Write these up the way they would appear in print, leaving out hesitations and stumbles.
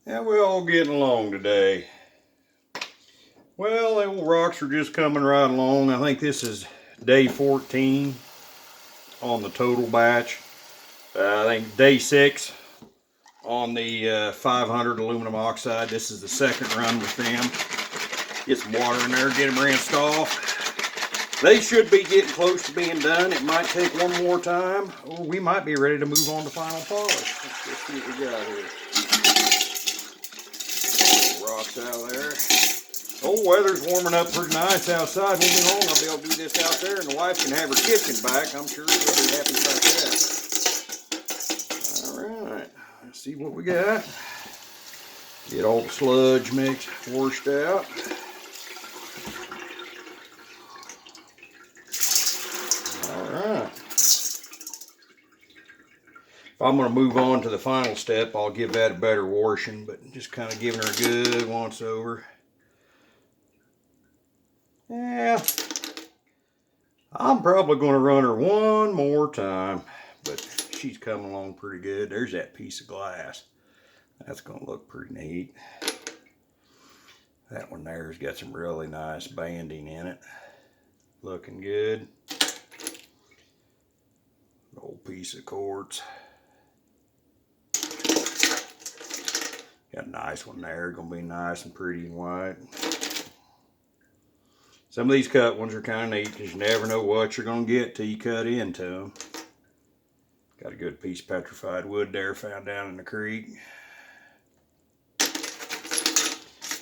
How we all getting along today? Well, the old rocks are just coming right along. I think this is day 14 on the total batch. I think day 6 on the 500 aluminum oxide. This is the second run with them. Get some water in there, get them rinsed off. They should be getting close to being done. It might take one more time, or we might be ready to move on to final polish. Let's just see what we got here. Rocks out there. Oh, weather's warming up pretty nice outside. Won't be long I'll be able to do this out there, and the wife can have her kitchen back. I'm sure she'll be happy about that. Alright, let's see what we got. Get all the sludge mixed, washed out. Alright. If I'm going to move on to the final step, I'll give that a better washing, but just kind of giving her a good once over. Yeah, I'm probably going to run her one more time, but she's coming along pretty good. There's that piece of glass. That's going to look pretty neat. That one there's got some really nice banding in it. Looking good. Old piece of quartz. Got a nice one there. Going to be nice and pretty and white. Some of these cut ones are kind of neat because you never know what you're going to get till you cut into them. Got a good piece of petrified wood there found down in the creek. A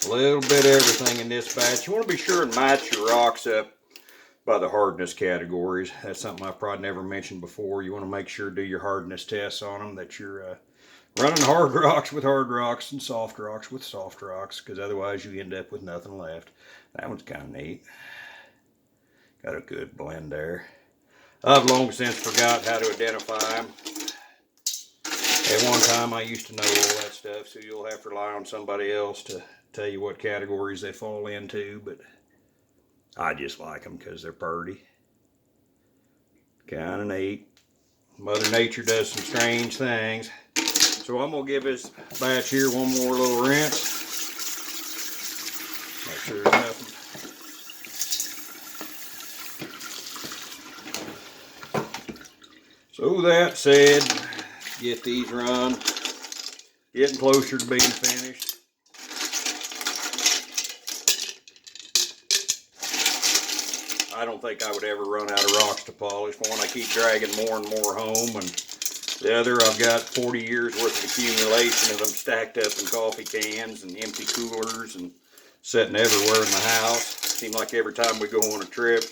little bit of everything in this batch. You want to be sure and match your rocks up by the hardness categories. That's something I probably never mentioned before. You want to make sure to do your hardness tests on them, that you're running hard rocks with hard rocks and soft rocks with soft rocks, because otherwise you end up with nothing left. That one's kind of neat. Got a good blend there. I've long since forgot how to identify them. At one time I used to know all that stuff, so you'll have to rely on somebody else to tell you what categories they fall into, but I just like them because they're pretty. Kind of neat. Mother Nature does some strange things. So I'm going to give this batch here one more little rinse. Make sure there's nothing. So that said, get these run. Getting closer to being finished. I don't think I would ever run out of rocks to polish. One, I keep dragging more and more home, and the other, I've got 40 years worth of accumulation of them stacked up in coffee cans and empty coolers and sitting everywhere in the house. Seems like every time we go on a trip,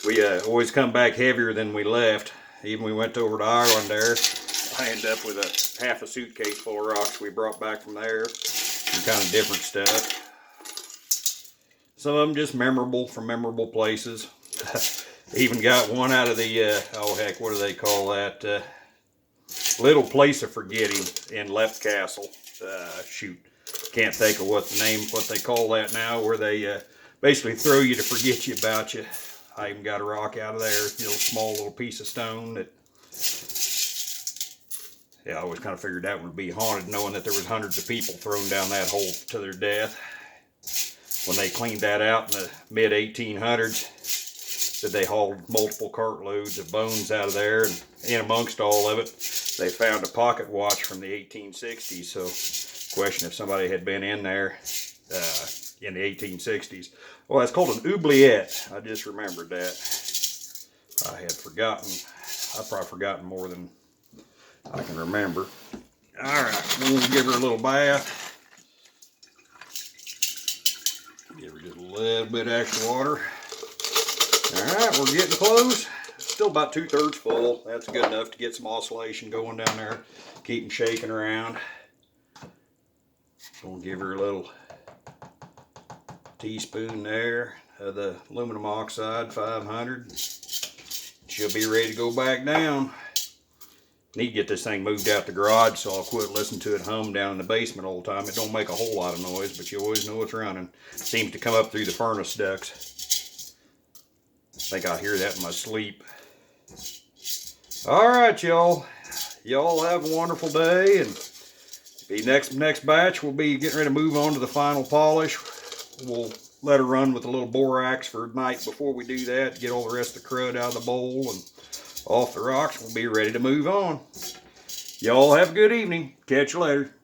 we always come back heavier than we left. Even we went over to Ireland there, I ended up with half a suitcase full of rocks we brought back from there. Some kind of different stuff. Some of them just memorable from memorable places. Even got one out of the, oh heck, what do they call that? Little place of forgetting in Lep Castle. Shoot, can't think of what they call that now, where they basically throw you to forget you about you. I even got a rock out of there, small little piece of stone that, yeah, I always kind of figured that would be haunted, knowing that there was hundreds of people thrown down that hole to their death. When they cleaned that out in the mid-1800s, that they hauled multiple cartloads of bones out of there, and in amongst all of it, they found a pocket watch from the 1860s. So, question if somebody had been in there in the 1860s. Well, it's called an oubliette. I just remembered that. I had forgotten. I've probably forgotten more than I can remember. All right, we'll give her a little bath. Give her just a little bit extra water. All right, we're getting close. Still about 2/3 full. That's good enough to get some oscillation going down there. Keep them shaking around. Gonna give her a little teaspoon there of the aluminum oxide 500. She'll be ready to go back down. Need to get this thing moved out the garage, so I'll quit listening to it hum down in the basement all the time. It don't make a whole lot of noise, but you always know it's running. Seems to come up through the furnace ducts. I think I hear that in my sleep. All right, y'all. Y'all have a wonderful day, and The next batch we'll be getting ready to move on to the final polish. We'll let her run with a little borax for a night before we do that, get all the rest of the crud out of the bowl and off the rocks. We'll be ready to move on. Y'all have a good evening. Catch you later.